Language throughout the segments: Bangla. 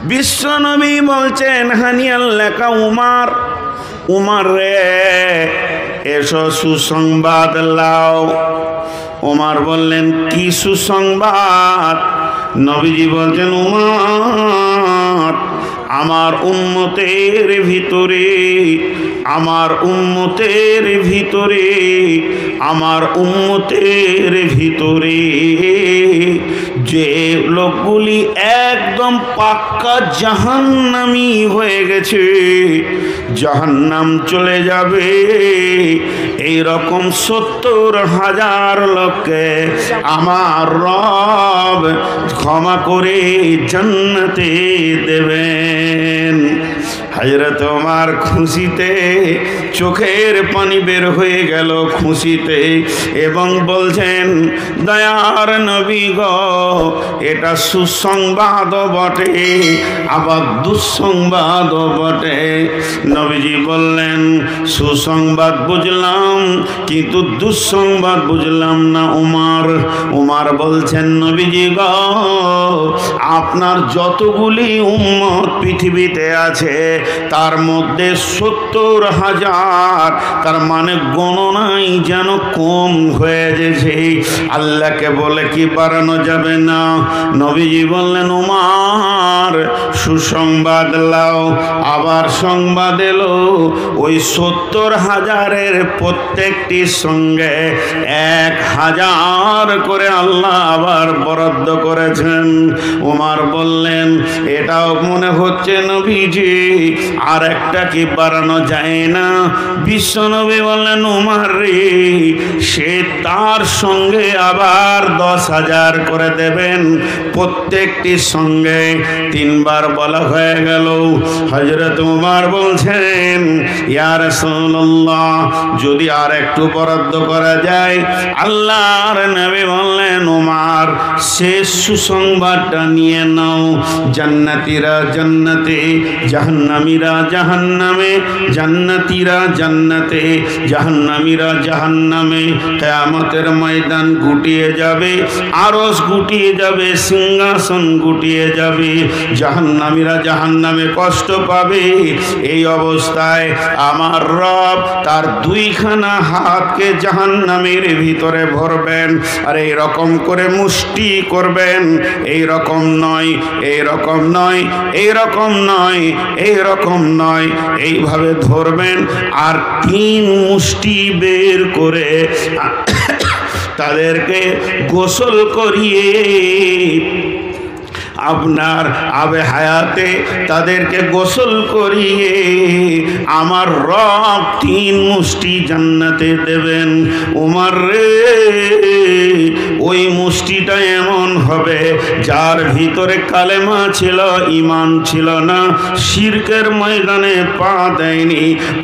বিশ্বনবী বলছেন হানিয়াল লেখা উমার, উমার রে এসো সুসংবাদ লাও। উমার বললেন কি সুসংবাদ? নবীজি বলছেন উমার, আমার উম্মতের ভিতরে, আমার উম্মতের ভিতরে, আমার উম্মতের ভিতরে যে লোকগুলি একদম পাক্কা জাহান্নামী হয়ে গেছে, জাহান্নাম চলে যাবে, এই রকম ৭০,০০০ লোককে আমার রব ক্ষমা করে জান্নাতে দেবেন। হযরত ওমর খুশিতে চোখের পানি বের হয়ে গেল, খুশিতে, এবং বলছেন দয়ার নবী গো, এটা সুসংবাদ বটে আবার দুঃসংবাদ বটে। নবীজি বললেন সুসংবাদ বুঝলাম কিন্তু দুঃসংবাদ বুঝলাম না উমর। উমর বলছেন নবীজি গো, আপনার যতগুলি উম্মত পৃথিবীতে আছে তার মধ্যে ৭০,০০০, তার মানে গণনাই যেন কম হয়ে গেছে। আল্লাহকে বলে কি বাড়ানো যাবে না? নবীজি বললেন উমর সুসংবাদ লাও। আবার সংবাদ এলো ওই ৭০,০০০-এর প্রত্যেকটির সঙ্গে ১,০০০ করে আল্লাহ আবার বরাদ্দ করেছেন। উমর বললেন এটাও মনে হচ্ছে নবীজি আর একটা কি বাড়ানো যায় না? বিশ্বনবী বললেন উমর রে, সে তার সঙ্গে আবার ১০,০০০ করে দেবেন, প্রত্যেকটির সঙ্গে ৩ বার বলা হয়ে গেল। হযরত উমর বলছেন ইয়া রাসূলুল্লাহ, যদি আর একটু বরাদ্দ করা যায়। আল্লাহর নবী বললেন উমর শেষ সুসংবাদটা নিয়ে নাও, জান্নাতীরা জান্নাতে, জাহান্নামীরা জাহান্নামে, জান্নাতীরা জান্নাতে, জাহান্নামীরা জাহান্নামে। কিয়ামতের ময়দান গুটিয়ে যাবে, আরশ গুটিয়ে যাবে, সিংহাসন গুটিয়ে যাবে, জাহান্নামীরা জাহান্নামে কষ্ট পাবে। এই অবস্থায় আমার রব তার ২খানা হাতকে জাহান্নামের ভিতরে ভরবেন আর এই রকম করে মুষ্টি করবেন। এই রকম নয়, এই রকম নয়, এই রকম নয়, এই রকম নয়, এইভাবে ধরবেন আর ৩ মুষ্টি বের করে তাদেরকে গোসল করিয়ে আপনার আবে হায়াতে তাদেরকে গোসল করিয়ে আমার রব ৩ মুষ্টি জান্নাতে দেবেন। উমর রে, ওই মুষ্টিটা এমন হবে যার ভিতরে কালেমা ছিল, ঈমান ছিল না, শিরকের ময়দানে পা দেয়নি,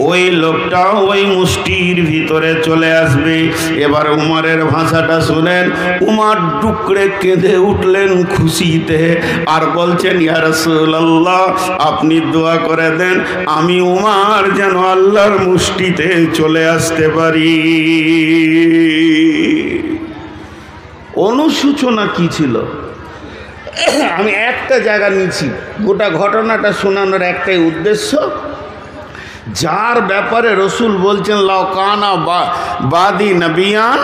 ওই লোকটা ওই মুষ্টির ভিতরে চলে আসবে। এবার উমরের ভাষাটা শুনেন। উমর ডুকরে কেঁদে উঠলেন খুশিতে আর বলছেন ইয়া রাসূলুল্লাহ, আপনি দোয়া করে দেন আমি উমর যেন আল্লাহর মুষ্টিতে চলে আসতে পারি। অনুসূচনা কি ছিল? আমি একটা জায়গা নিয়েছি, গোটা ঘটনাটা শোনানোর একটাই উদ্দেশ্য। যার ব্যাপারে রসুল বলছেন লাউ কানা বাদি নবিয়ান,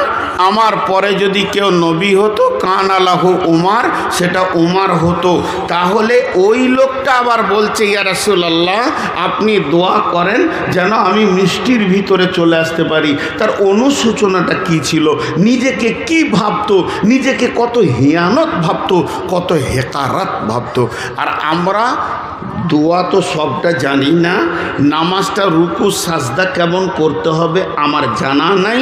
আমার পরে যদি কেউ নবী হতো কানা লাহু উমর, সেটা উমর হতো। তাহলে ওই লোকটা আবার বলছে ইয়া রাসূলুল্লাহ আপনি দোয়া করেন যেন আমি মিষ্টির ভিতরে চলে আসতে পারি। তার অনুসূচনাটা কি ছিল? নিজেকে কি ভাবতো? নিজেকে কত হিয়ানত ভাবতো, কত হেকারাত ভাবতো। আর আমরা দোয়া তো সবটা জানি না, নামাজটা রুকু সাজদা কেমন করতে হবে আমার জানা নাই,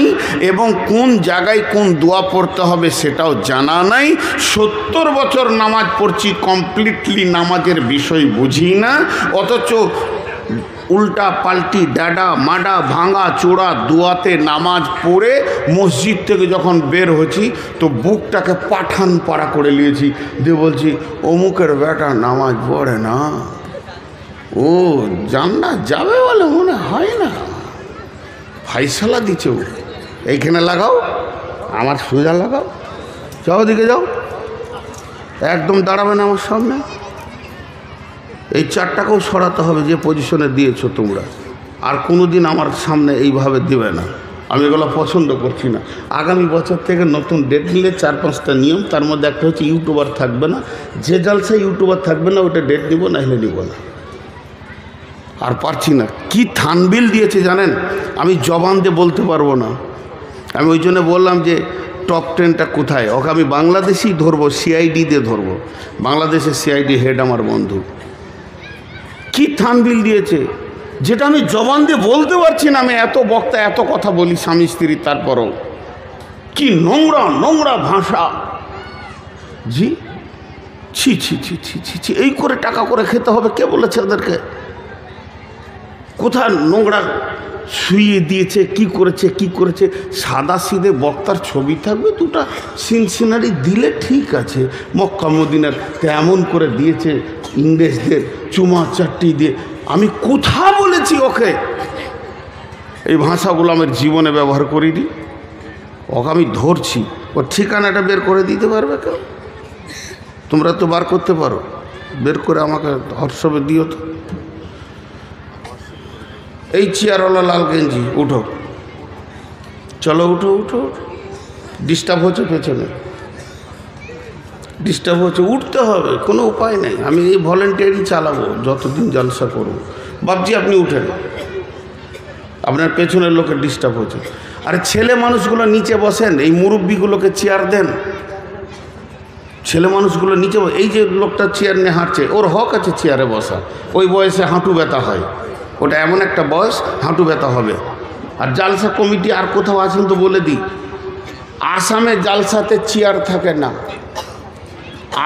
এবং কোন জায়গায় কোন দোয়া পড়তে হবে সেটাও জানা নাই। ৭০ বছর নামাজ পড়ছি, কমপ্লিটলি নামাজের বিষয় বুঝি না, অথচ উল্টা পাল্টি ডাডা মাডা ভাঙা চোড়া দোয়াতে নামাজ পড়ে মসজিদ থেকে যখন বের হচ্ছি তো বুকটাকে পাঠান পাড়া করে নিয়েছি, দিয়ে বলছি অমুকের বেটা নামাজ পড়ে না, ও জান্নাত যাবে বলে মনে হয় না, ফাইসালা দিচ্ছে ও, এইখানে লাগাও, আমার সোজা লাগাও, যাও দিকে যাও, একদম দাঁড়াবে না আমার সামনে, এই চারটাকেও সরাতে হবে যে পজিশনে দিয়েছো তোমরা। আর কোনো দিন আমার সামনে এইভাবে দিবে না, আমি এগুলো পছন্দ করছি না। আগামী বছর থেকে নতুন ডেট নিলে 4-5টা নিয়ম, তার মধ্যে একটা হচ্ছে ইউটিউবার থাকবে না। যে জালসায় ইউটিউবার থাকবে না ওটা ডেট নিব, না হলে নিব না। আর পারছি না, কি থানবিল দিয়েছে জানেন, আমি জবান দিয়ে বলতে পারবো না। আমি ওই জন্য বললাম যে টপ 10টা কোথায়, ওকে আমি বাংলাদেশেই ধরবো, সিআইডি দিয়ে ধরবো। বাংলাদেশের সিআইডি হেড আমার বন্ধু। কি থানবিল দিয়েছে যেটা আমি জবান দিয়ে বলতে পারছি না। আমি এত বক্তা এত কথা বলি স্বামী স্ত্রী, তারপরও কি নোংরা নোংরা ভাষা। জি, ছি ছি ছি ছি ছি ছি, এই করে টাকা করে খেতে হবে কে বলেছে ওদেরকে? কোথায় নোংরা শুইয়ে দিয়েছে, কি করেছে কি করেছে। সাদা সিধে বক্তার ছবি থাকবে, দুটা সিনসিনারি দিলে ঠিক আছে। মক্কা মদিনার তেমন করে দিয়েছে, ইংরেজদের চুমা চারটি দিয়ে। আমি কোথা বলেছি ওকে এই ভাষাগুলো আমার জীবনে ব্যবহার করিনি। ওকে আমি ধরছি, ওর ঠিকানাটা বের করে দিতে পারবে কেউ? তোমরা তো বার করতে পারো, বের করে আমাকে হোয়াটসঅ্যাপে দিও তো। এই চেয়ারওয়ালা লাল গেঞ্জি, উঠো, চলো উঠো উঠো। ডিস্টার্ব হচ্ছে পেছনে, ডিস্টার্ব হচ্ছে, উঠতে হবে, কোনো উপায় নেই। আমি এই ভলেন্টিয়ারই চালাবো যতদিন জলসা করবো। বাবজি আপনি উঠেন, আপনার পেছনের লোকের ডিস্টার্ব হচ্ছে। আরে ছেলে মানুষগুলো নিচে বসেন, এই মুরব্বিগুলোকে চেয়ার দেন। ছেলে মানুষগুলো নিচে, এই যে লোকটা চেয়ার নিয়ে হাঁটছে, ওর হক আছে চেয়ারে বসা। ওই বয়সে হাঁটু ব্যথা হয়, ওটা এমন একটা বয়স হাঁটু ব্যথা হবে। আর জালসা কমিটি আর কোথাও আছেন তো বলে দিই, আসামে জালসাতে চেয়ার থাকে না।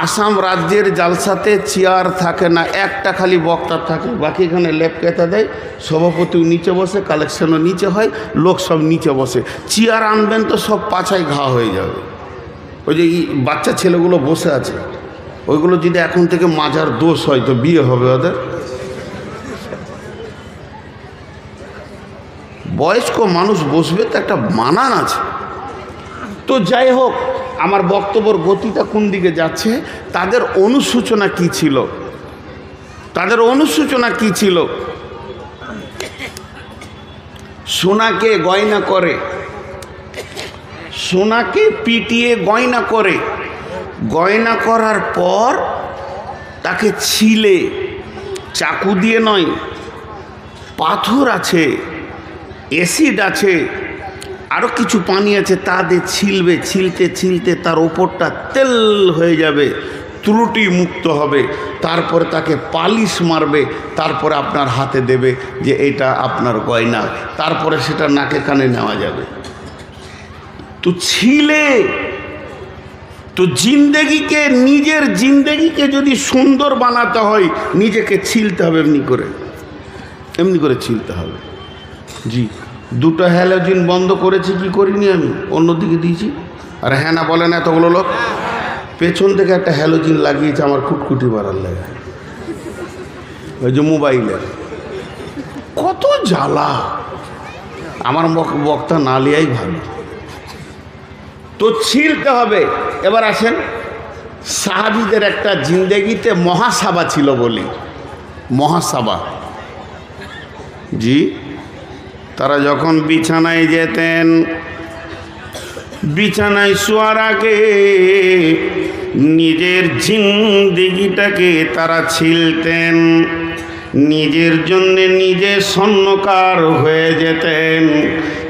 আসাম রাজ্যের জালসাতে চেয়ার থাকে না, একটা খালি বক্তা থাকে, বাকি এখানে লেপ কেতা দেয়। সভাপতিও নিচে বসে, কালেকশনও নিচে হয়, লোক সব নিচে বসে। চেয়ার আনবেন তো সব পাছায় ঘা হয়ে যাবে। ওই যে বাচ্চা ছেলেগুলো বসে আছে, ওইগুলো যদি এখন থেকে মাজার দোষ হয় তো বিয়ে হবে ওদের। বয়স্ক মানুষ বসবে তো একটা মানান আছে। তো যাই হোক, আমার বক্তব্যের গতিটা কোন দিকে যাচ্ছে, তাদের অনুসূচনা কি ছিল, তাদের অনুসূচনা কি ছিল। সোনাকে গয়না করে, সোনাকে পিটিয়ে গয়না করে, গয়না করার পর তাকে ছিলে, চাকু দিয়ে নয়, পাথর আছে, অ্যাসিড আছে, আরও কিছু পানি আছে, তা দিয়ে ছিলবে। ছিলতে ছিলতে তার ওপরটা তেল হয়ে যাবে, ত্রুটি মুক্ত হবে। তারপরে তাকে পালিশ মারবে, তারপরে আপনার হাতে দেবে যে এটা আপনার গয়না। তারপরে সেটা নাকে কানে নেওয়া যাবে। তো ছিলে, তো জিন্দেগিকে, নিজের জিন্দেগিকে যদি সুন্দর বানাতে হয় নিজেকে ছিলতে হবে, এমনি করে ছিলতে হবে। জি, দুটো হ্যালোজিন বন্ধ করেছি, কি করিনি আমি, অন্যদিকে দিয়েছি। আর হ্যাঁ না বলেন এতগুলো লোক, পেছন থেকে একটা হ্যালোজিন লাগিয়েছে আমার কুটকুটি বাড়ার লাগে, ওই যে মোবাইলের। কত জ্বালা, আমার বক্তা না লিয়াই ভালো। তো ছিলতে হবে। এবার আসেন, সাহাবীদের একটা জিন্দেগিতে মহাসাবা ছিল বলি, মহাসাবা। জি, তারা যখন বিছানায় যেতেন, বিছানায় শোয়ার আগে নিজের জিন্দেগিটাকে তারা ছিলতেন, নিজের জন্যে নিজে স্বর্ণকার হয়ে যেতেন।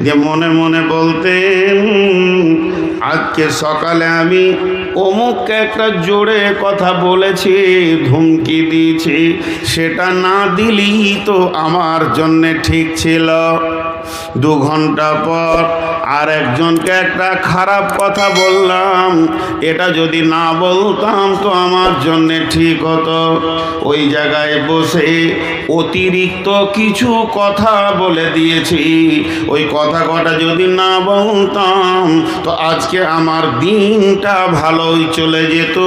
যে মনে মনে বলতেন, আজকে সকালে আমি অমুককে একটা জোরে কথা বলেছি, ধমকি দিয়েছি, সেটা না দিলেই তো আমার জন্যে ঠিক ছিল। 2 ঘন্টা পর আর একজনকে একটা খারাপ কথা বললাম, এটা যদি না বলতাম তো আমার জন্যে ঠিক হতো। ওই জায়গায় বসে অতিরিক্ত কিছু কথা বলে দিয়েছি, ওই কথা কটা যদি না বলতাম তো আজকে আমার দিনটা ভালোই চলে যেত।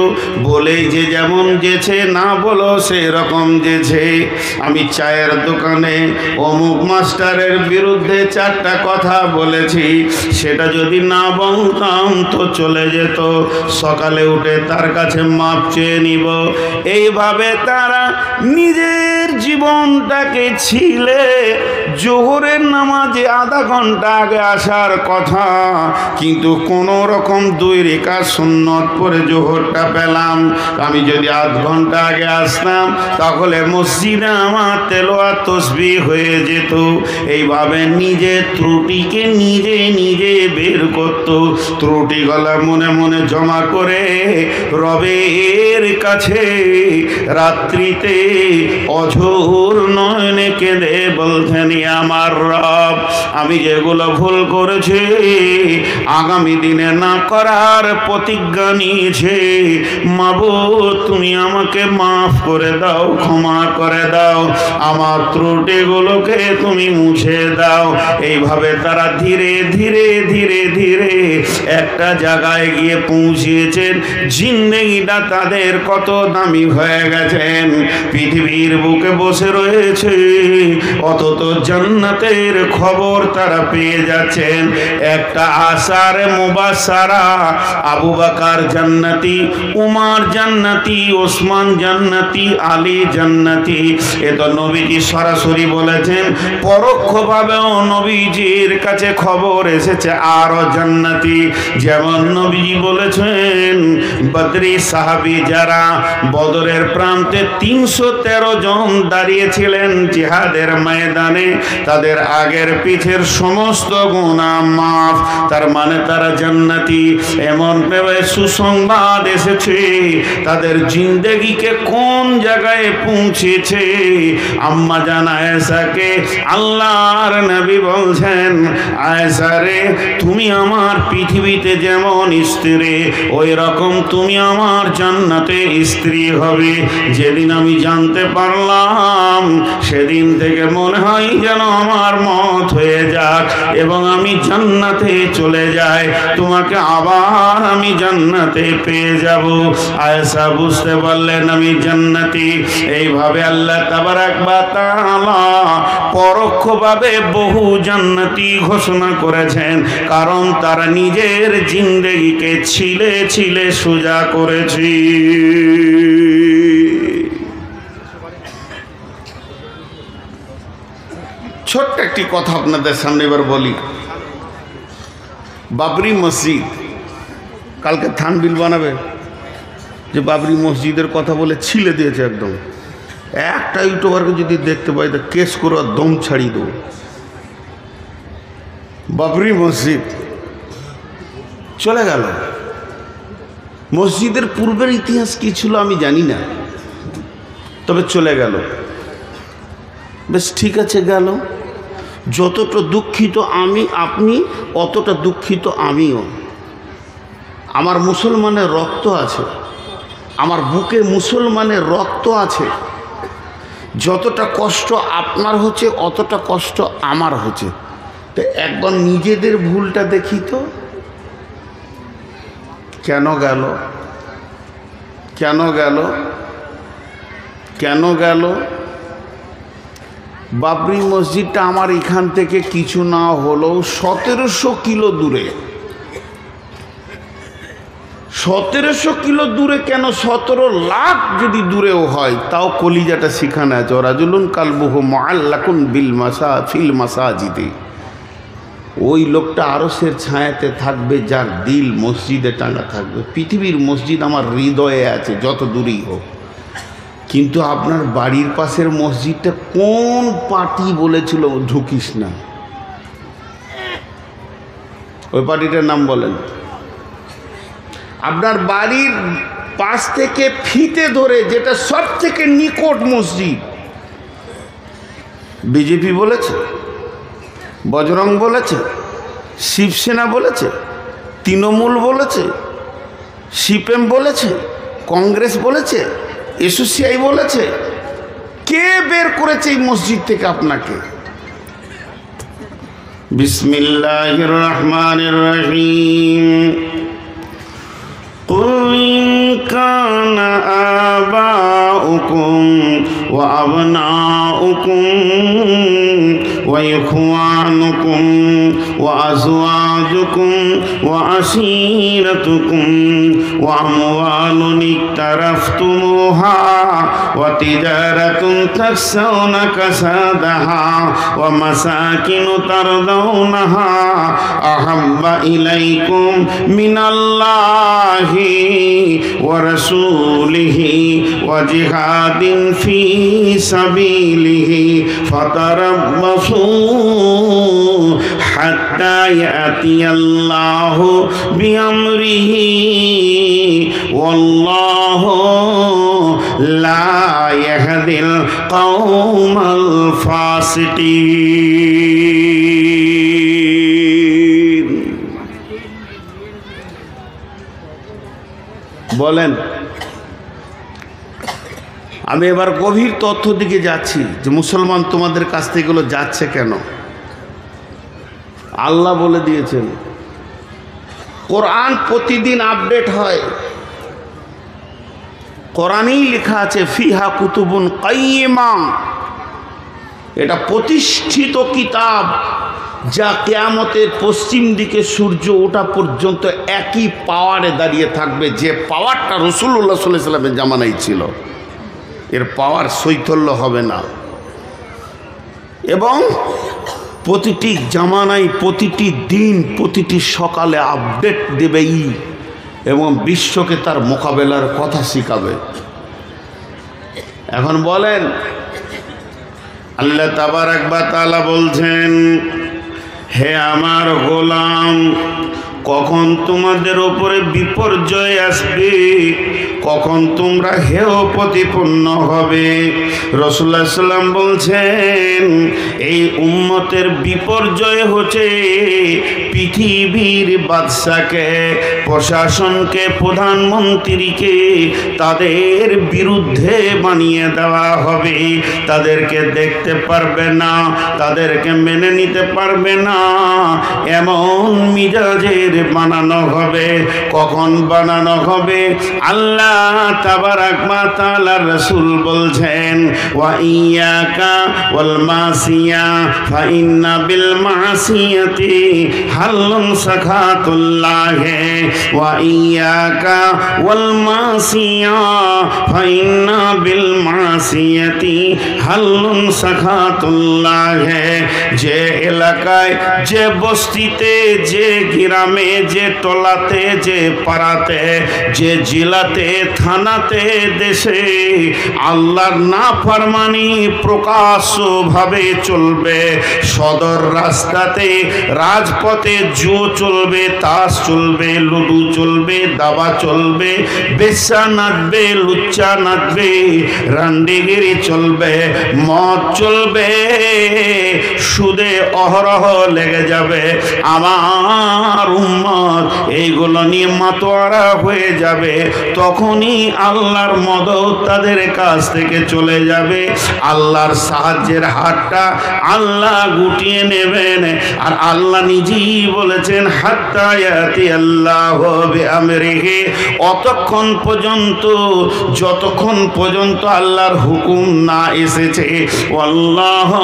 বলেই যে যেমন যেছে, না বলো সেরকম যেছে। আমি চায়ের দোকানে অমুক মাস্টারের বিরুদ্ধে 4টা কথা বলেছি, সেটা যদি না বলতাম তো চলে যেত, সকালে উঠে তার কাছে মাপ চেয়ে নিব। এইভাবে তারা নিজের জীবনটাকে ছিলে। জোহরের নামাজে আধা ঘন্টা আগে আসার কথা, কিন্তু কোনো রকম 2 রাকাত সুন্নত পড়ে জোহরটা পেলাম। আমি যদি আধ ঘন্টা আগে আসতাম তাহলে মসজিদে আমার তেলাওয়াত তাসবিহ হয়ে যেত। এইভাবে নিজের ত্রুটিকে নিজে নিজে বের করত, ত্রুটিগুলো মনে মনে জমা করে রবের কাছে রাত্রিতে অঝোর নয়নে কেঁদে বলতেন, আমার রব, আমি যেগুলো ভুল করেছি আগামী দিনে না করার প্রতিজ্ঞা নিয়েছে, মাবুদ তুমি আমাকে মাফ করে দাও, ক্ষমা করে দাও, আমার ত্রুটিগুলোকে তুমি মুছে দাও। এইভাবে তারা ধীরে ধীরে ধীরে ধীরে একটা জায়গায় গিয়ে পৌঁছেছেন। জিন্দেগিটা তাদের কত দামি হয়ে গেছেন, পৃথিবীর বুকে বসে রয়েছে, অথচ জান্নাতের খবর তারা পেয়ে যাচ্ছেন। একটা আশারে মুবাশশারা, আবু বকর জান্নাতি, উমর জান্নাতি, ওসমান জান্নাতি, আলী জান্নাতি। এ তো নবীজি সরাসরি বলেছেন, পরোক্ষভাবেও নবীজির কাছে খবর এসেছে আরো জান্নাতি। যেমন নবীজি বলেছেন, বদরি সাহাবী যারা বদরের প্রান্তে 313 জন দাঁড়িয়েছিলেন জিহাদের ময়দানে, তাদের আগের পিছের সমস্ত গুনাহ মাফ, তার মানে তারা জান্নাতি। এমন ভেবে সুসংবাদ এসেছে, তাদের জিন্দেগিকে কোন জায়গায় পৌঁছেছে। আম্মা জান আয়েশাকে আল্লাহর নবী বলছেন, আয়েশা রে, তুমি আমার পৃথিবীতে যেমন স্ত্রী, ওই রকম তুমি আমার জান্নাতে স্ত্রী হবে। যেদিন আমি জানতে পারলাম, সেদিন থেকে মনে হয় যেন আমার মত হয়ে যাক এবং আমি জান্নাতে চলে যাই, তোমাকে আবার আমি জান্নাতে পেয়ে যাব। আয়েশা বুঝতে পারলেন আমি জান্নাতি। এইভাবে আল্লাহ তাবারাক ওয়া তাআলা পরোক্ষভাবে বহু জান্নাতি ঘোষণা করেছেন, কারণ তারা নিজের জিন্দেগিকে ছিলে ছিলে সোজা করেছে। ছোট্ট একটি কথা আপনাদের সামনে এবার বলি। বাবরি মসজিদ, কালকে থানবিল বানাবে যে বাবরি মসজিদের কথা বলে ছিলে দিয়েছে একদম। একটা ইউটিউবারকে যদি দেখতে পাই তো কেস করে দম ছাড়িয়ে দেবো। বাবরি মসজিদ চলে গেল। মসজিদের পূর্বের ইতিহাস কি ছিল আমি জানি না, তবে চলে গেল। বেশ ঠিক আছে, গেল। যতটা দুঃখিত আমি আপনি, অতটা দুঃখিত আমিও। আমার মুসলমানের রক্ত আছে, আমার বুকে মুসলমানের রক্ত আছে। যতটা কষ্ট আপনার হচ্ছে, অতটা কষ্ট আমার হচ্ছে। তো একবার নিজেদের ভুলটা দেখি তো, কেন গেল, কেন গেল, কেন গেল? বাবরি মসজিদটা আমার এখান থেকে কিছু না হলেও 1700 কিলো দূরে। 1700 কিলো দূরে কেন, 17 লাখ যদি দূরেও হয়, তাও কলিজাটা সেখানে আছে। রাজুলুন কালবুহু মুআল্লাকুন ফিল মাসাজিদে। ওই লোকটা আরশের ছায়াতে থাকবে যার দিল মসজিদে টাঙা থাকবে। পৃথিবীর মসজিদ আমার হৃদয়ে আছে, যত দূরেই হোক। কিন্তু আপনার বাড়ির পাশের মসজিদটা কোন পার্টি বলেছিল ঢুকিস না? ওই পার্টিটার নাম বলেন। আপনার বাড়ির পাশ থেকে ফিতে ধরে যেটা সব থেকে নিকট মসজিদ, বিজেপি বলেছে, বজরং বলেছে, শিবসেনা বলেছে, তৃণমূল বলেছে, সিপিএম বলেছে, কংগ্রেস বলেছে, এসোসিয়াই বলেছে। কে বের করেছে এই মসজিদ থেকে আপনাকে? বিসমিল্লাহির রহমানির রহিম। قل إن كان آباؤكم وأبناؤكم وإخوانكم وأزواجكم وعشيرتكم وأموال اقترفتموها وتجارة تخشون كسادها ومساكن ترضونها أحب إليكم من الله ورسوله وجهاد في سبيله فتربصوا حتى يأتي الله بأمره والله لا يهدي القوم الفاسقين বলেন আমি এবার গভীর তথ্য দিকে যাচ্ছি যে মুসলমান তোমাদের কাছ থেকে এগুলো যাচ্ছে কেন। আল্লাহ বলে দিয়েছেন কোরআন প্রতিদিন আপডেট হয়। কোরআনেই লেখা আছে ফিহা কুতুবুন কাইয়্যিমা, এটা প্রতিষ্ঠিত কিতাব যা কিয়ামতের পশ্চিম দিকে সূর্য ওঠা পর্যন্ত একই পাওয়ারে দাঁড়িয়ে থাকবে, যে পাওয়ারটা রাসূলুল্লাহ সাল্লাল্লাহু আলাইহি ওয়াসাল্লামের জামানায় ছিল। এর পাওয়ার শৈথল্য হবে না এবং প্রতিটি জামানায় প্রতিটি দিন প্রতিটি সকালে আপডেট দেবেই এবং বিশ্বকে তার মোকাবেলার কথা শিখাবে। এখন বলেন আল্লাহ তাবারাক ওয়া তাআলা বলছেন, হে আমার গোলাম, কখন তোমাদের উপরে বিপর্যয় আসবে, কখন তোমরা হেয় প্রতিপন্ন হবে। রাসূলুল্লাহ সাল্লাল্লাহু আলাইহি ওয়াসাল্লাম বলছেন এই উম্মতের বিপর্যয় হচ্ছে পৃথিবীর বাদশাকে, প্রশাসনকে, প্রধানমন্ত্রীকে তাদের বিরুদ্ধে বানিয়ে দেওয়া হবে। তাদেরকে দেখতে পারবে না, তাদেরকে মেনে নিতে পারবে না, এমন মিজাজের বানানো হবে। কখন বানানো হবে? আল্লাহ তাবারাক ওয়া তাআলার রাসূল বলছেন ওয়া ইয়াকা ওয়াল মাসিয়া ফা ইন্না বিল মাসিয়াতি হাল্লুন সাখাতুল্লাহ ওয়া ইয়াকা ওয়াল মাসিয়া ফা ইন্না বিল মাসিয়াতি হাল্লুন সাখাতুল্লাহ। যে এলাকায়, যে বস্তিতে, যে গ্রামে, যে টলাতে, যে পাড়াতে, যে জেলাতে, থানাতে, দেশে আল্লাহর নাফরমানি প্রকাশ্যভাবে চলবে, সদর রাস্তাতে, রাজপথে জুয়ো চলবে, তাস চলবে, লুডু চলবে, দাবা চলবে, বেশ্যা নাচবে, লুচ্চা নাচবে, রান্ডিগিরি চলবে, মদ চলবে, সুদে অহরহ লেগে যাবে। আমার উম্মত এইগুলো নিয়ে মাতোয়ারা হয়ে যাবে। তখনই আল্লাহর মদদ তাদের কাছ থেকে চলে যাবে। আল্লাহর সাহায্যের হাতটা আল্লাহ গুটিয়ে নেবেন। আর আল্লাহ নিজেই বলেছেন হাত্তা ইয়াতি আল্লাহু বিআমরিহি, অতক্ষণ পর্যন্ত যতক্ষণ পর্যন্ত আল্লাহর হুকুম না এসেছে। আল্লাহু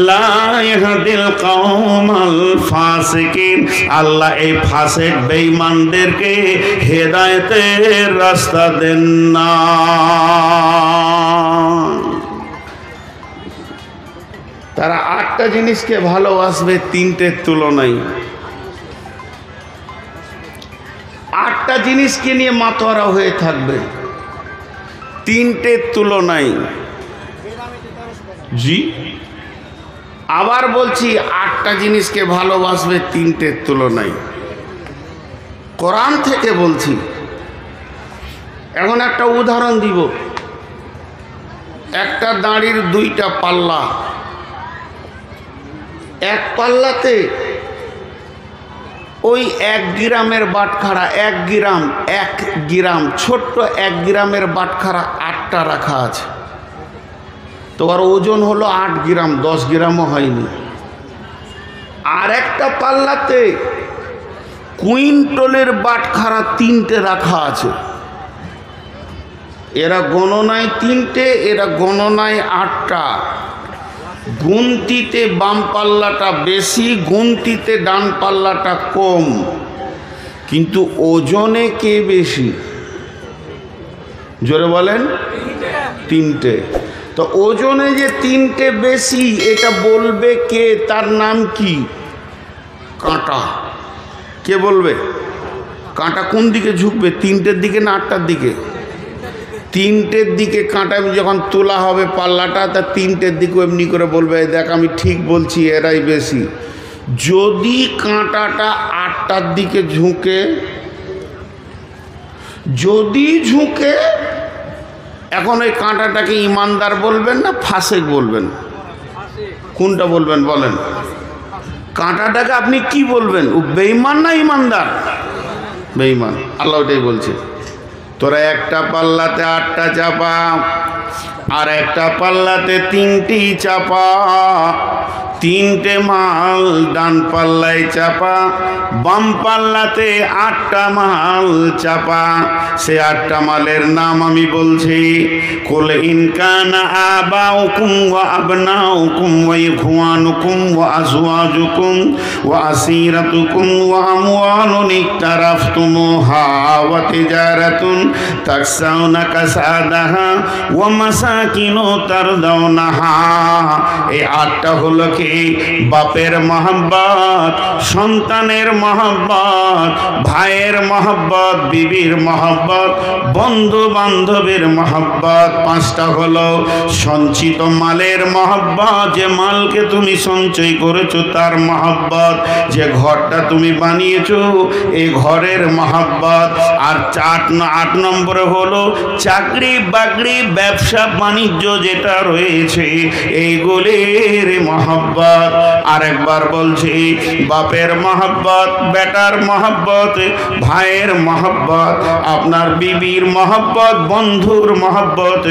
লা ইয়াহদিল কওমাল ফাসিকিন, আল্লাহ এই ফাসিক বেঈমানদেরকে হেদায়েতের রাস্তা দেন না। তারা 8টা জিনিসকে ভালোবাসবে 3টের তুলনায়। 8টা জিনিসকে নিয়ে মাতোয়ারা হয়ে থাকবে 3টের তুলনায়। জি আবার বলছি 8টা জিনিসকে ভালোবাসবে 3টের তুলনায়। কোরআন থেকে বলছি। এখন একটা উদাহরণ দিব। একটা দাঁড়ির 2টা পাল্লা, এক পাল্লাতে ওই 1 গ্রামের বাটখারা, 1 গ্রাম ছোট্ট 1 গ্রামের বাটখারা 8টা রাখা আছে। তোমার ওজন হলো 8 গ্রাম, 10 গ্রামও হয়নি। আর একটা পাল্লাতে কুইন্টলের বাটখারা 3টে রাখা আছে। এরা গণনায় 3টে, এরা গণনায় 8টা। গুনতিতে বাম পাল্লাটা বেশি, গুনতিতে ডান পাল্লাটা কম, কিন্তু ওজনে কে বেশি? জোরে বলেন। 3টে। তো ওজনে যে 3টে বেশি এটা বলবে কে? তার নাম কি? কাঁটা। কে বলবে? কাঁটা কোন দিকে ঝুঁকবে, 3টের দিকে না 8টার দিকে? 3টের দিকে কাঁটা যখন তোলা হবে পাল্লাটা, তা 3টের দিকে এমনি করে বলবে দেখ আমি ঠিক বলছি, এরাই বেশি। যদি কাঁটাটা 8টার দিকে ঝুঁকে, যদি ঝুঁকে, এখন ওই কাঁটাটাকে ইমানদার বলবেন না ফাসেক বলবেন? কোনটা বলবেন বলেন? কাঁটাটাকে আপনি কি বলবেন? ও বেঈমান না ইমানদার? বেঈমান। আল্লাহ ওটাই বলছে, তোরা একটা পাল্লাতে 8টা চাপা, আর একটা পাল্লাতে 3টি চাপা। 3টে মাল ডান পাল্লায় চাপা, বাম পাল্লাতে 8টা মাল চাপা। সে 8টা মালের নাম আমি বলছি। কুল ইন কানা আবাউকুম ওয়া আবনাউকুম ওয়া ইখওয়ানুকুম ওয়া আজওয়াজুকুম ওয়া আসীরাতুকুম ওয়া আমওয়ালুন ইকতারাফতুমুহা ওয়া তিজারাতুন তাকসাউনা কাসাদাহা ওয়া মাসাকিনু তারদাউনাহা। এই 8টা হলো কি? বাপের মহব্বত, সন্তানের মহব্বত, ভাইয়ের মহব্বত, বিবির মহব্বত, বন্ধু বান্ধবের মহব্বত। 5টা হলো সঞ্চিত মালের মহব্বত, যে মালকে তুমি সঞ্চয় করেছো তার মহব্বত, যে ঘরটা তুমি বানিয়েছো এই ঘরের মহব্বত। আর 8 নম্বরে হলো চাকরি বাকরি ব্যবসা বাণিজ্য যেটা রয়েছে এইগুলির মহব্বত। আরেকবার বলছি, বাপের মহব্বত, বেটার মহব্বত, ভাইয়ের মহব্বত, আপনার বিবির মহব্বত, বন্ধুর মহব্বত,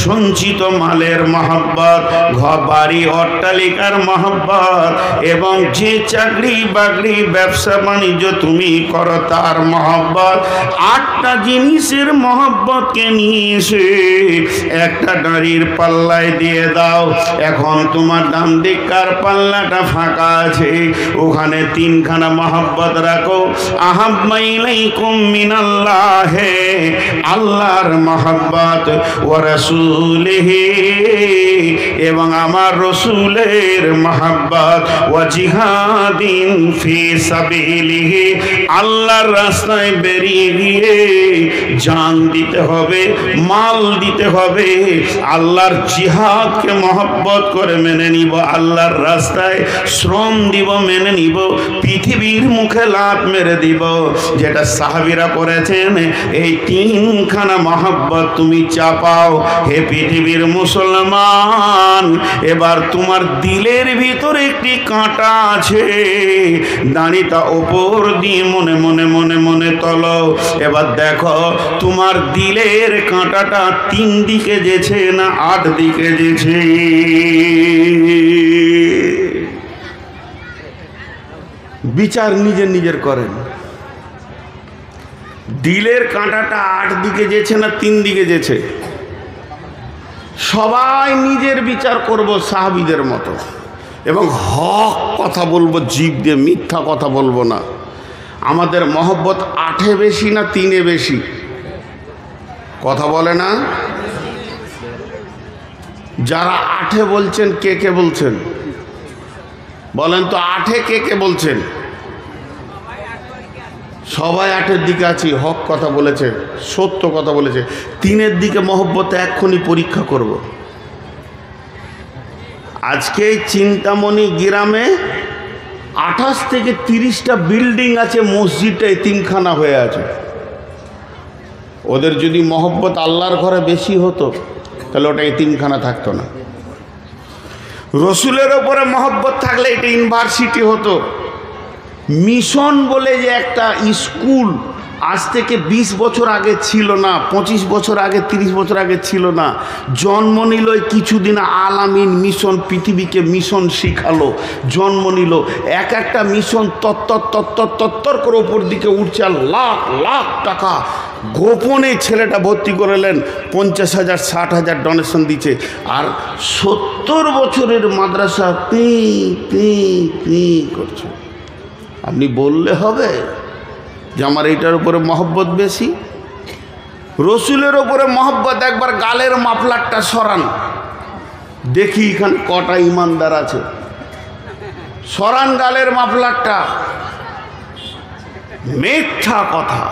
সঞ্চিত মালের মহব্বত, ঘর বাড়ি অট্টালিকার মহব্বত, এবং যে চাকরি বাকরি ব্যবসা বাণিজ্য তুমি করো তার মহব্বত। 8টা জিনিসের মহব্বতকে নিয়ে এসে একটা নারীর পাল্লায় দিয়ে দাও। এখন তোমার ডান দিককার পাল্লাটা ফাঁকা আছে, ওখানে 3খানা মহব্বত রাখো। আহাব্বা ইলাইকুম মিনাল্লাহি, আল্লাহর মহব্বত, ওয়া রাসূলিহি, এবং আমার রসুলের মহব্বত, ওয়া জিহাদিন ফি সাবিলিহি, আল্লাহর রাস্তায় বেরিয়ে গিয়ে জান দিতে হবে, মাল দিতে হবে। আল্লাহর জিহাদকে মহব্বত করে মেনে নিব, আল্লাহর রাস্তায় শ্রম দিব, মেনে নিব, পৃথিবীর মুখে লাত মেরে দিব, যেটা সাহাবীরা করেছেন। এই 3খানা মহব্বত তুমি চাপাও। হে পৃথিবীর মুসলমান, এবার তোমার দিলের ভিতরে একটি কাঁটা আছে, দাড়িটা ওপর দিয়ে মনে মনে মনে মনে তলো। এবার দেখো তোমার দিলের কাঁটাটা 3 দিকে যেছে না 8 দিকে যেছে? বিচার নিজের নিজের করেন। দিলের কাঁটাটা 8 দিকে যেছে না 3 দিকে যেছে? সবাই নিজের বিচার করব সাহাবীদের মতো, এবং হক কথা বলবো জিভ দিয়ে, মিথ্যা কথা বলবো না। আমাদের মহব্বত 8-এ বেশি না 3-এ বেশি? কথা বলে না? যারা 8-এ বলছেন কে কে বলছেন বলেন তো? 8-এ কে কে বলছেন? সবাই 8-এর দিকে আছি, হক কথা বলেছে, সত্য কথা বলেছে। 3-এর দিকে মহব্বতে এক্ষুনি পরীক্ষা করব। আজকে এই চিন্তামণি গ্রামে 28 থেকে 30টা বিল্ডিং আছে, মসজিদটা এতিমখানা হয়ে আছে। ওদের যদি মহব্বত আল্লাহর ঘরে বেশি হতো তাহলে ওটা এতিমখানা থাকতো না। রসুলের ওপরে মহব্বত থাকলে এটা ইউনিভার্সিটি হতো। মিশন বলে যে একটা স্কুল আজ থেকে 20 বছর আগে ছিল না, 25 বছর আগে, 30 বছর আগে ছিল না। জন্ম নিল কিছুদিন আলামিন মিশন, পৃথিবীকে মিশন শিখালো, জন্ম নিল। এক একটা মিশন তত্তর করে ওপর দিকে উঠছে, আর লাখ লাখ টাকা গোপনে ছেলেটা ভর্তি করলেন, 50,000 60,000 ডোনেশন দিচ্ছে। আর 70 বছরের মাদ্রাসা পি পি পি করছে। আপনি বললে হবে যে আমার এইটার উপরে মহব্বত বেশি? রসুলের উপরে মহব্বত। একবার গালের মাফলারটা সরান, দেখি এখানে কটা ইমানদার আছে। সরান গালের মাফলারটা। মিথ্যা কথা,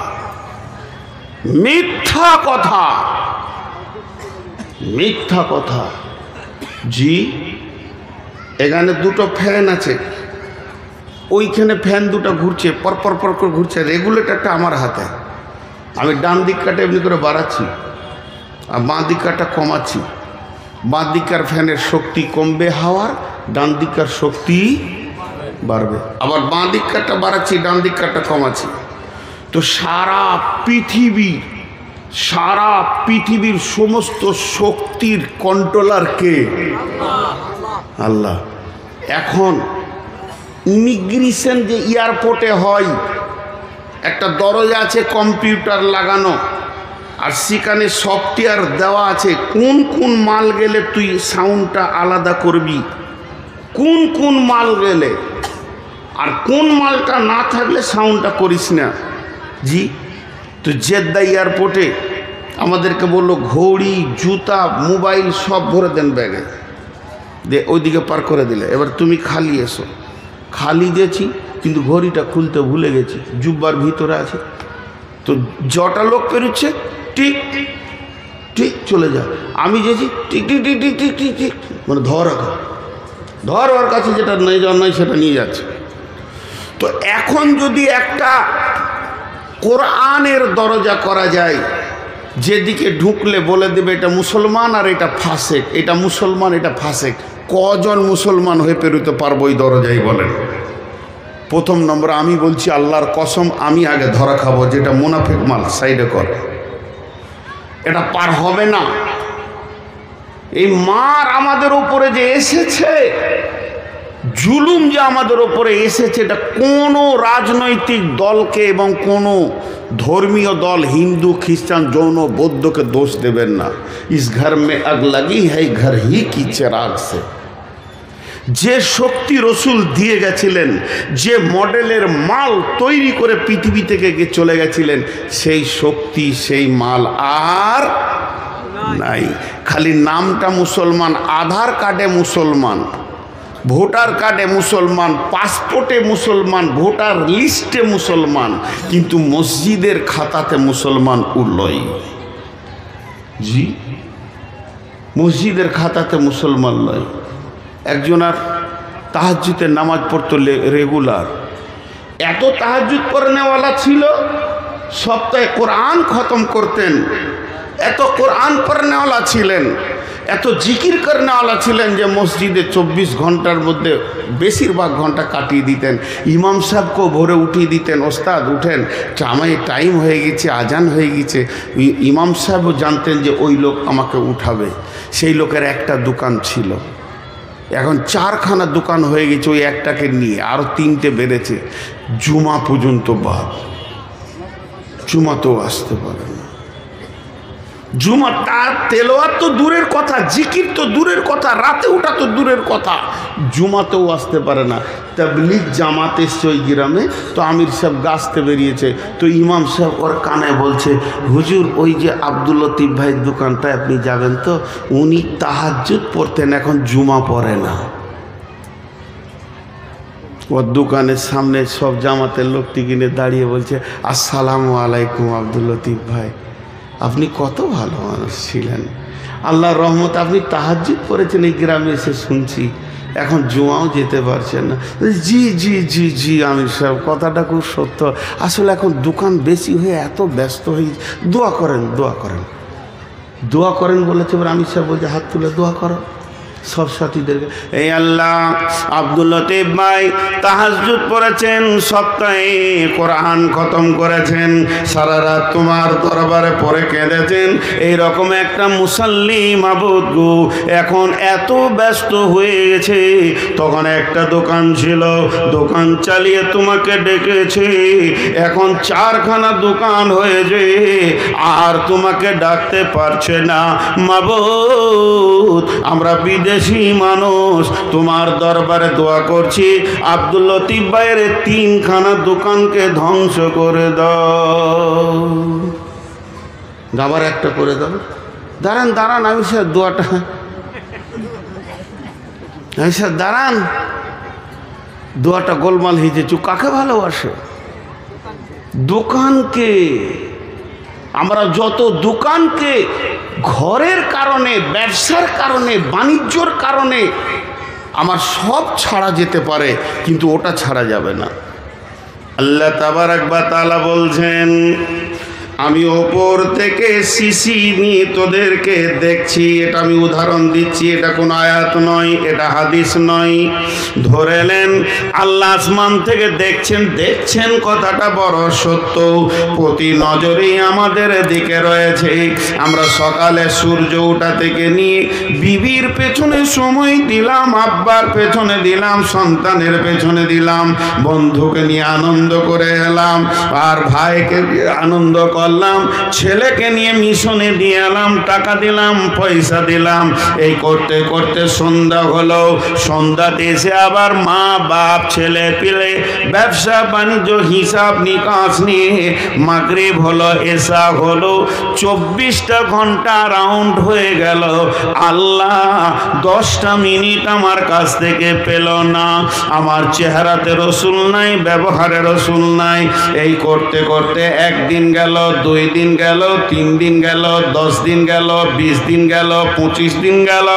মিথ্যা কথা, মিথ্যা কথা। জি, এখানে দুটো ফ্যান আছে, ওইখানে ফ্যান দুটো ঘুরছে, পরপর পর করে ঘুরছে। রেগুলেটরটা আমার হাতে, আমি ডান দিকটা এমনি করে বাড়াচ্ছি আর বাঁ দিকটা কমাচ্ছি। বাঁ দিকার ফ্যানের শক্তি কমবে হাওয়ার, ডান দিকার শক্তি বাড়বে। আবার বাঁ দিকটা বাড়াচ্ছি, ডান দিকটা কমাচ্ছি। তো সারা পৃথিবীর সমস্ত শক্তির কন্ট্রোলার কে? আল্লাহ। এখন ইমিগ্রেশন যে এয়ারপোর্টে হয়, একটা দরজা আছে কম্পিউটার লাগানো, আর সেখানে সফটওয়্যার দেওয়া আছে কোন কোন মাল গেলে তুই সাউন্ডটা আলাদা করবি, কোন কোন মাল গেলে, আর কোন মালটা না থাকলে সাউন্ডটা করিস না। জি, তো জেদ্দা এয়ারপোর্টে আমাদেরকে বললো ঘড়ি, জুতা, মোবাইল সব ভরে দেন ব্যাগে, দে ওইদিকে পার করে দিলে। এবার তুমি খালি এসো। খালি দিয়েছি, কিন্তু ঘড়িটা খুলতে ভুলে গেছি, জুব্বার ভিতরে আছে। তো যটা লোক পেরোচ্ছে টিক ঠিক চলে যা। আমি যেছি টিক টিক টিক টিক টিক টিক টিক, মানে ধর ওর কাছে যেটা নেই যাওয়ার নয় সেটা নিয়ে যাচ্ছে। তো এখন যদি একটা কোরআনের দরজা করা যায়, যেদিকে ঢুকলে বলে দেবে এটা মুসলমান আর এটা ফাসেক, এটা মুসলমান এটা ফাসেক, কজন মুসলমান হয়ে পেরোতে পারবো ওই দরজাই বলেন? প্রথম নম্বর আমি বলছি আল্লাহর কসম, আমি আগে ধরা খাবো, যেটা মুনাফিক মাল সাইডে কর, এটা পার হবে না। এই মার আমাদের উপরে যে এসেছে, জুলুম যে আমাদের উপরে এসেছে, এটা কোনো রাজনৈতিক দলকে এবং কোনো ধর্মীয় দল, হিন্দু, খ্রিস্টান, জৈন, বৌদ্ধকে দোষ দেবেন না। ইস ঘর মে আগ লাগি হ্যায় ঘর হি কি চিরাগ সে। যে শক্তি রসুল দিয়ে গেছিলেন, যে মডেলের মাল তৈরি করে পৃথিবী থেকে চলে গেছিলেন, সেই শক্তি, সেই মাল আর নাই। খালি নামটা মুসলমান, আধার কার্ডে মুসলমান, ভোটার কার্ডে মুসলমান, পাসপোর্টে মুসলমান, ভোটার লিস্টে মুসলমান, কিন্তু মসজিদের খাতাতে মুসলমান উল্লই। জি, মসজিদের খাতাতে মুসলমান নয়। একজনার তাহাজ্জুদের নামাজ পড়তো রেগুলার, এত তাহাজ্জুদ পড়নেওয়ালা ছিল, সপ্তাহে কোরআন খতম করতেন, এত কোরআন পড়নেওয়ালা ছিলেন, এত জিকির করনেওয়ালা ছিলেন যে মসজিদে 24 ঘন্টার মধ্যে বেশিরভাগ ঘন্টা কাটিয়ে দিতেন। ইমাম সাহেবকেও ভোরে উঠিয়ে দিতেন, ওস্তাদ উঠেন, টাইম হয়ে গেছে, আজান হয়ে গেছে। ইমাম সাহেবও জানতেন যে ওই লোক আমাকে উঠাবে। সেই লোকের একটা দোকান ছিল, এখন 4খানা দোকান হয়ে গেছে ওই একটাকে নিয়ে, আরও 3টে বেড়েছে। জুমা পর্যন্ত বাদ, জুমাতেও আসতে পারে না। জুমা তার তেলাওয়াত তো দূরের কথা, জিকির তো দূরের কথা, রাতে ওঠা তো দূরের কথা, জুমাতেও আসতে পারে না। তাবলীগ জামাত এসছে ওই গ্রামে, তো আমির সাহেব গাছতে বেরিয়েছে, তো ইমাম সাহেব ওর কানে বলছে, হুজুর ওই যে আব্দুল লতিফ ভাইয়ের দোকানটায় আপনি যাবেন তো, উনি তাহাজ্জুদ পড়তেন, এখন জুমা পড়ে না। ওর দোকানের সামনে সব জামাতের লোকটি কিনে দাঁড়িয়ে বলছে, আসসালামু আলাইকুম আব্দুল লতিফ ভাই, আপনি কত ভালো মানুষ ছিলেন, আল্লাহর রহমত, আপনি তাহাজ্জুদ পড়েছেন এই গ্রামে এসে শুনছি, এখন জুমাও যেতে পারছেন না। জি জি জি জি আমির সাহেব, কথাটা খুব সত্য, আসলে এখন দোকান বেশি হয়ে এত ব্যস্ত হয়ে, দোয়া করেন দোয়া করেন, দোয়া করেন বলেছে। এবার আমির সাহেব বলছে হাত তুলে দোয়া করো। সব সাথীদেরকে, এই আল্লাহ আব্দুল লতিফ ভাই তাহাজ্জুদ পড়েছেন, সপ্তাহে কোরআন খতম করেছেন, সারা রাত তোমার দরবারে পড়ে কেঁদেছেন, এইরকম একটা মুসাল্লি মাবুদ গো এখন এত ব্যস্ত হয়ে গেছে। তখন একটা দোকান ছিল, দোকান চালিয়ে তোমাকে ডেকেছে, এখন 4খানা দোকান হয়েছে, আর তোমাকে ডাকতে পারছে না। মাবুদ আমরা বিদেশি মানুষ, তোমার দরবারে দোয়া করছি, আব্দুল লতিফ ভাইয়ের 3খানা দোকানকে ধ্বংস করে দাও, আবার একটা করে দাও। দাঁড়ান দাঁড়ান, আমি স্যার দোয়াটা, আমি স্যার দাঁড়ান, দোয়াটা গোলমাল হয়েছে। চু কাকে ভালোবাসে? দোকানকে। আমরা যত দোকানকে ঘরের কারণে, ব্যবসার কারণে, বাণিজ্যর কারণে আমার সব ছাড়া যেতে পারে, কিন্তু ওটা ছাড়া যাবে না। আল্লাহ তাবারাক ওয়া তাআলা বলছেন, আমি ওপর থেকে শিশি নিয়ে তোদেরকে দেখছি। এটা আমি উদাহরণ দিচ্ছি, এটা কোনো আয়াত নয়, এটা হাদিস নয়। ধরেলেন আল্লাহ আসমান থেকে দেখছেন, দেখছেন কথাটা বড় সত্য, প্রতি নজরেই আমাদের দিকে রয়েছে। আমরা সকালে সূর্য ওঠা থেকে নিয়ে বিবির পেছনে সময় দিলাম, আব্বার পেছনে দিলাম, সন্তানের পেছনে দিলাম, বন্ধুকে নিয়ে আনন্দ করে এলাম, আর ভাইকে আনন্দ করলাম, ছেলেকে নিয়ে মিশনে দিয়ে এলাম, টাকা দিলাম, পয়সা দিলাম। এই করতে করতে সন্ধ্যা হলো, সন্ধ্যাতে এসে আবার মা বাপ ছেলে পিলে ব্যবসা বাণিজ্য হিসাব নিকাশ নিয়ে মাগরিব হলো, এশা হলো, 24টা ঘন্টা রাউন্ড হয়ে গেল। আল্লাহ 10টা মিনিট আমার কাছ থেকে পেল না। আমার চেহারাতে রসুল নাই, ব্যবহারে রসুল নাই। এই করতে করতে একদিন গেল, 2 দিন গেল, 3 দিন গেল, 10 দিন গেল, 20 দিন গেল, 25 দিন গেল,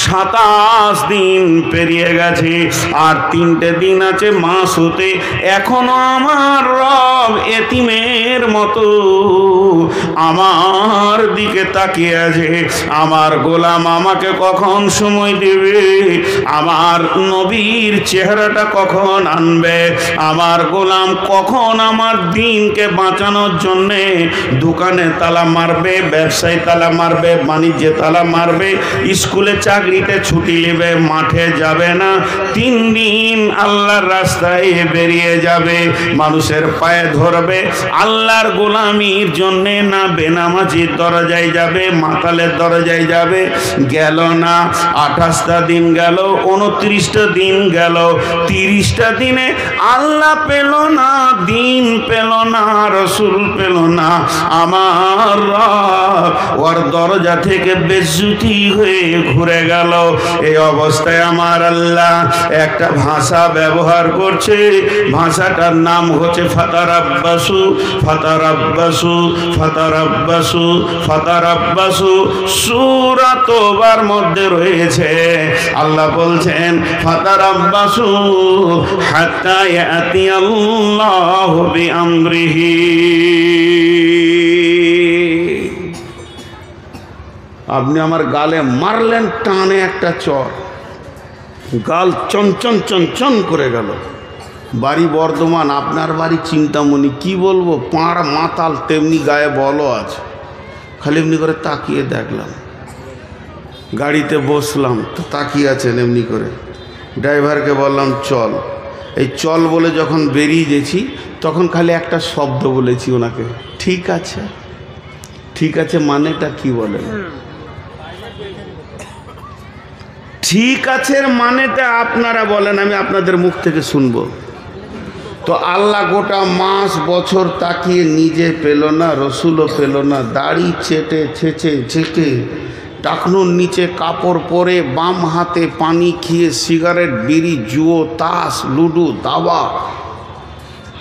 27 দিন পেরিয়ে গেছে। আর 3টে দিন আছে মাস হতে। এখনো আমার রব এতিমের মতো আমার দিকে তাকিয়ে আছে। আমার গোলাম আমাকে কখন সময় দেবে? আমার নবীর চেহারাটা কখন আনবে? আমার গোলাম কখন আমার দিনকে বাঁচানোর জন্যে দোকানে তালা মারবে, ব্যবসায় তালা মারবে, বাণিজ্যে তালা মারবে, স্কুলে চাকরিতে ছুটি নেবে, মাঠে যাবে না, 3 দিন আল্লাহর রাস্তায় বেরিয়ে যাবে, মানুষের পায়ে ধরবে, আল্লাহর গোলামির জন্যে না বেনামাজির দরজায় যাবে, মাতালের দরজায় যাবে। গেল না, 28টা দিন গেল, 29টা দিন গেল, 30টা দিনে আল্লাহ পেল না, দিন পেল না, রসুল পেল না। আমার রব ওর দরজা থেকে বেজ্জতি হয়ে ঘুরে গেল। এই অবস্থায় আমার আল্লাহ একটা ভাষা ব্যবহার করছে, ভাষাটার নাম হচ্ছে ফাতারাব্বাসু, ফাতারাব্বাসু, ফাতারাব্বাসু, ফাতারাব্বাসু। সূরা তওবার মধ্যে রয়েছে, আল্লাহ বলছেন ফাতারাব্বাসু হাত্তা ইয়াতিয়াল্লাহু বিআমরিহি। আপনি আমার গালে মারলেন টানে একটা চর, গাল চঞ্চন চঞ্চন করে গেল। বাড়ি বর্ধমান, আপনার বাড়ি চিন্তামণি। কি বলবো, পাঁড় মাতাল তেমনি গায়ে বলও আছে। খালি এমনি করে তাকিয়ে দেখলাম, গাড়িতে বসলাম তো তাকিয়ে আছেন এমনি করে। ড্রাইভারকে বললাম চল। এই চল বলে যখন বেরিয়ে গেছি তখন খালি একটা শব্দ বলেছি ওনাকে, ঠিক আছে। ঠিক আছে মানেটা কি বলেন? ঠিক আছে মানেটা আপনারা বলেন, আমি আপনাদের মুখ থেকে শুনবো। তো আল্লাহ গোটা মাস বছর তাকিয়ে নিজে পেল না, রসুলও পেল না, দাড়ি চেটে ছেঁচে ছেঁকে টাকনুর নিচে কাপড় পরে, বাম হাতে পানি খেয়ে, সিগারেট, বিড়ি, জুয়ো, তাস, লুডু, দাবা।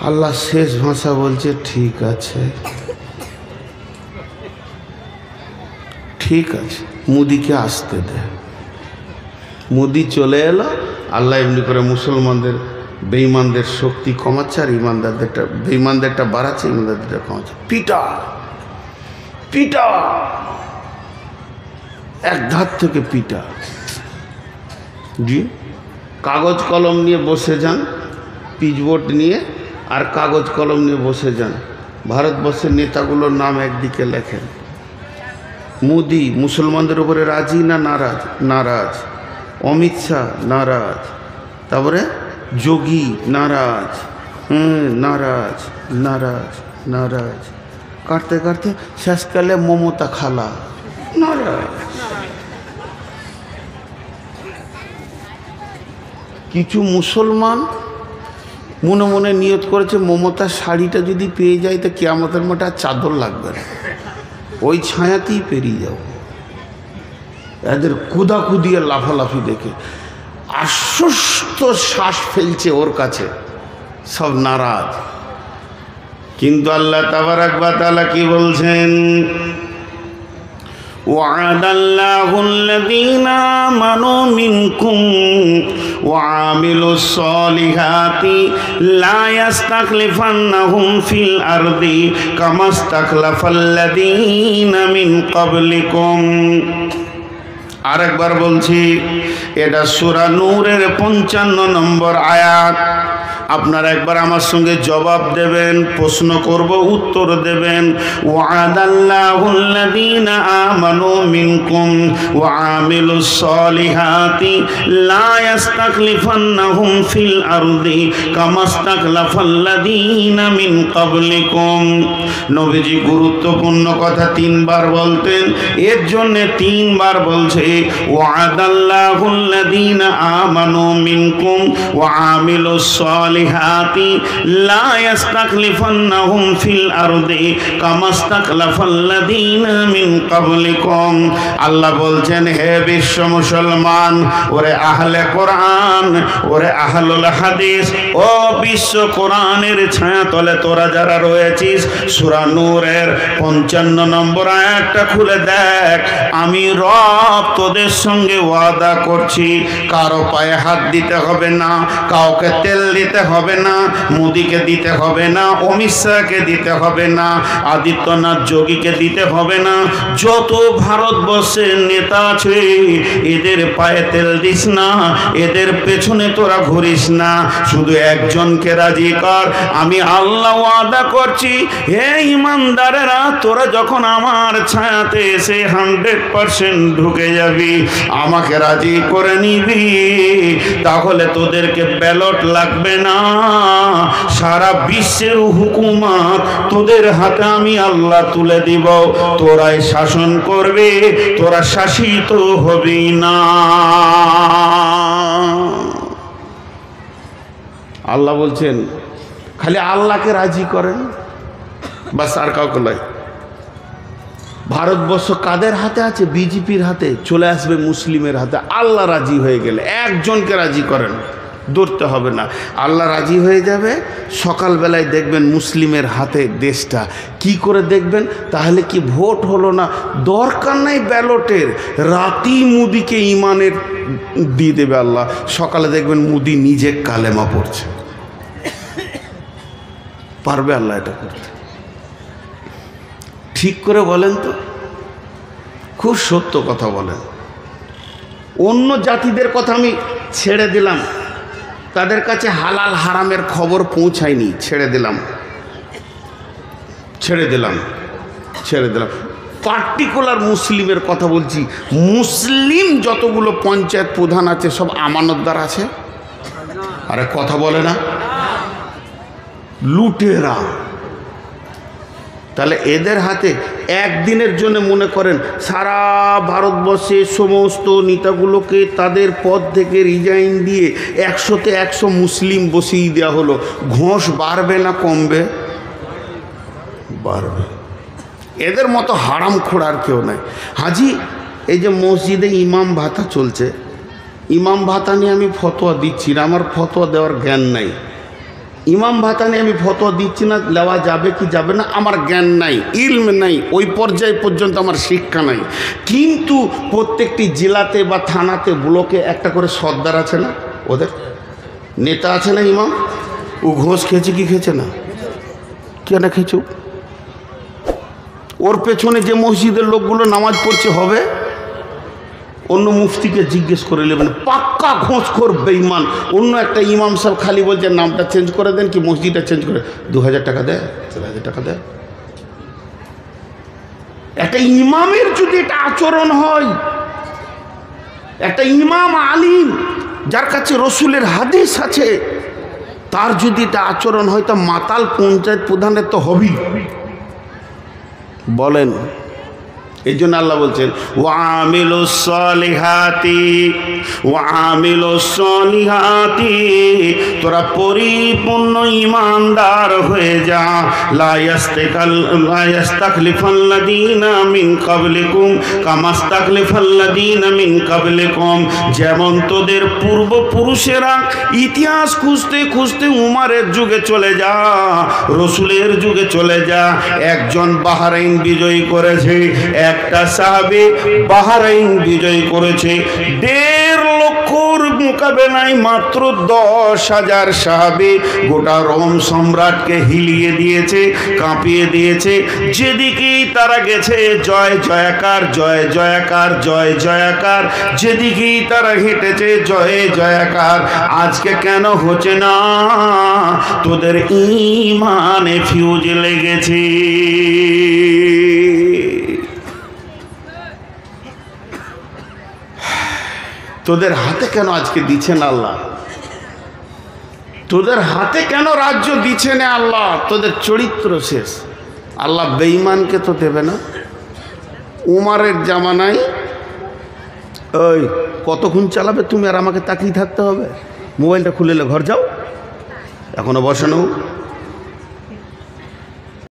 আল্লাহ শেষ ভাষা বলছে ঠিক আছে, ঠিক আছে, মুদিকে আসতে দে। মুদি চলে এলো। আল্লাহ এমনি করে মুসলমানদের, বেঈমানদের শক্তি কমাচ্ছে, আর ইমানদারদেরটা, বেঈমানদেরটা বাড়াচ্ছে, ইমানদারদেরটা কমাচ্ছে। পিটা পিটা, এক ধার থেকে পিটা। জি, কাগজ কলম নিয়ে বসে যান, পিচবোর্ড নিয়ে আর কাগজ কলম নিয়ে বসে যান, ভারতবর্ষের নেতাগুলোর নাম একদিকে লেখেন। মোদি মুসলমানদের উপরে রাজি না নারাজ? নারাজ। অমিত শাহ নারাজ, তারপরে যোগী নারাজ, নারাজ নারাজ নারাজ, কাটতে কাটতে শেষকালে মমতা খালা নারাজ। কিছু মুসলমান মনে মনে নিয়ত করেছে মমতার শাড়িটা যদি পেয়ে যায় তো কিয়ামতের মাঠে আর চাদর লাগবে না, ওই ছায়াতেই পেরিয়ে যাও। এদের কুদাকুদিয়ে লাফালাফি দেখে আশ্বস্ত শ্বাস ফেলছে ওর কাছে, সব নারাজ। কিন্তু আল্লাহ তাবারাক ওয়া তাআলা কি বলছেন? وعد الله الذين آمنوا منكم وعملوا الصالحات لا يستخلفنهم في الأرض كما استخلف الذين من قبلكم। আরেকবার বলছি, এটা সূরা নূরের 55 নম্বর আয়াত। আপনারা একবার আমার সঙ্গে জবাব দেবেন, প্রশ্ন করব, উত্তর দেবেন। ওয়াদাল্লাহুল্লাযীনা আমানু মিনকুম ওয়া আমিলুস সলিহাতি লা ইস্তাখলিফান্নাহুম ফিল আরদি কামা ইস্তাখলাফাল্লাযীনা মিন ক্বাবলিকুম। নবীজি গুরুত্বপূর্ণ কথা 3 বার বলতেন, এর জন্য 3 বার বলছে ওয়াদাল্লাহুল্লাযীনা আমানু মিনকুম ওয়া আমিলুস সলিহাতি লা ইস্তাখলিফান্নাহুম ফিল আরদি কামা ইস্তাখলাফাল্লাযীনা মিন ক্বাবলিকুম। আল্লাহ বলছেন, হে বিশ্ব মুসলমান, ওরে আহলে কোরআন, ওরে আহলুল হাদিস, ও বিশ্ব কোরআনের ছায়াতলে তোরা যারা রয়েছিস, সূরা নূরের 55 নম্বর আয়াতটা খুলে দেখ। আমি রব তোদের সঙ্গে ওয়াদা করছি, কারো পায়ে হাত দিতে হবে না, কাউকে তেল দিতে হবে না, মোদিকে দিতে হবে না, অমিত শাহকে দিতে হবে না, আদিত্যনাথ যোগীকে দিতে হবে না, যত ভারতবর্ষের নেতা আছে এদের পায়ে তেল দিস না, এদের পেছনে তোরা ঘুরিস না, শুধু একজনকে রাজি কর। আমি আল্লাহ ওয়াদা করছি, হে ইমানদারেরা, তোরা যখন আমার ছায়াতে এসে 100% ঢুকে যাবি, আমাকে রাজি করে নিবি, তাহলে তোদেরকে ব্যালট লাগবে না, সারা বিশ্বের হুকুমত তোদের হাতে আমি আল্লাহ তুলে দিব, তোরাই শাসন করবে, তোরা শাসিত হবি না। আল্লাহ বলছেন, খালি আল্লাহকে রাজি করেন, বাস, আর কাউকে নয়। ভারতবর্ষ কাদের হাতে আছে? বিজেপির হাতে, চলে আসবে মুসলিমের হাতে। আল্লাহ রাজি হয়ে গেলে একজনকে রাজি করেন, ধরতে হবে না, আল্লাহ রাজি হয়ে যাবে। সকালবেলায় দেখবেন মুসলিমের হাতে দেশটা। কি করে দেখবেন? তাহলে কি ভোট হলো না? দরকার নাই ব্যালটের, রাতেই মুদিকে ইমানের দিয়ে দেবে আল্লাহ। সকালে দেখবেন মুদি নিজে কালেমা পড়ছে। পারবে আল্লাহ এটা করতে? ঠিক করে বলেন তো, খুব সত্য কথা বলেন। অন্য জাতিদের কথা আমি ছেড়ে দিলাম, তাদের কাছে হালাল হারামের খবর পৌঁছায়নি, ছেড়ে দিলাম। পার্টিকুলার মুসলিমের কথা বলছি। মুসলিম যতগুলো পঞ্চায়েত প্রধান আছে সব আমানতদার আছে। আরে কথা বলে না, লুটেরা। তাহলে এদের হাতে একদিনের জন্য মনে করেন সারা ভারতবর্ষের সমস্ত নেতাগুলোকে তাদের পদ থেকে রিজাইন দিয়ে 100-তে 100 মুসলিম বসিয়ে দেওয়া হলো, ঘোষ বাড়বে না কমবে? বাড়বে। এদের মতো হারামখোর আর কেউ নাই। হাজি, এই যে মসজিদে ইমাম ভাতা চলছে, ইমাম ভাতা নিয়ে আমি ফতোয়া দিচ্ছি না, আমার ফতোয়া দেওয়ার জ্ঞান নাই। ইমাম ভাতা নিয়ে আমি ফতোয়া দিচ্ছি না, নেওয়া যাবে কি যাবে না আমার জ্ঞান নাই, ইলম নাই, ওই পর্যায় পর্যন্ত আমার শিক্ষা নাই। কিন্তু প্রত্যেকটি জেলাতে বা থানাতে ব্লকে একটা করে সর্দার আছে না, ওদের নেতা আছে না ইমাম? ও ঘোষ খেয়েছে কি খেয়েছে না? কেন খেয়েছো? ওর পেছনে যে মসজিদের লোকগুলো নামাজ পড়ছে হবে, অন্য মুফতিকে জিজ্ঞেস করে নেবেন, পাক্কা ঘোঁচখোর বেঈমান। অন্য একটা ইমাম সাহেব খালি বলছে নামটা চেঞ্জ করে দেন কি মসজিদটা চেঞ্জ করে, 2000 টাকা দেয়, 4000 টাকা দেয়। একটা ইমামের যদি এটা আচরণ হয়, একটা ইমাম আলিম যার কাছে রসুলের হাদিস আছে, তার যদি এটা আচরণ হয়, তা মাতাল পঞ্চায়েত প্রধানের তো হবেই। বলেন, এই জন্য আল্লাহ বলছেন ওয়ামিলুস সালিহাতি ওয়ামিলুস সালিহাতি, তোরা পরিপূর্ণ ঈমানদার হয়ে যা। লা ইয়াস্তাখলিফাল্লাযীনা মিন ক্বাবলিকুম কামাস্তাখলিফাল্লাযীনা মিন ক্বাবলিকুম, যেমন তোদের পূর্বপুরুষেরা ইতিহাস খুঁজতে খুঁজতে উমারের যুগে চলে যা, রসুলের যুগে চলে যা, একজন বাহরাইন বিজয়ী করেছে, একটা সাহাবী বাহরাইন বিজয় করেছে। 1.5 লক্ষর মোকাবেলায় মাত্র 10,000 সাহাবী গোটা রোম সম্রাটকে হিলিয়ে দিয়েছে, কাঁপিয়ে দিয়েছে। যেদিকেই তারা গেছে জয় জয়াকার, জয় জয়াকার, জয় জয়াকার। যেদিকেই তারা হেঁটেছে জয় জয়াকার। আজকে কেন হচ্ছে না? তোদের ঈমানে ফিউজ লেগেছে। তোদের হাতে কেন আজকে দিচ্ছেন আল্লাহ? তোদের হাতে কেন রাজ্য দিচ্ছেন আল্লাহ? তোদের চরিত্র শেষ। আল্লাহ বেঈমানকে তো দেবে না। উমারের জামানায় ওই কতক্ষণ চালাবে তুমি আর আমাকে তাকিয়ে থাকতে হবে? মোবাইলটা খুলে ঘর যাও, এখনো বসানো।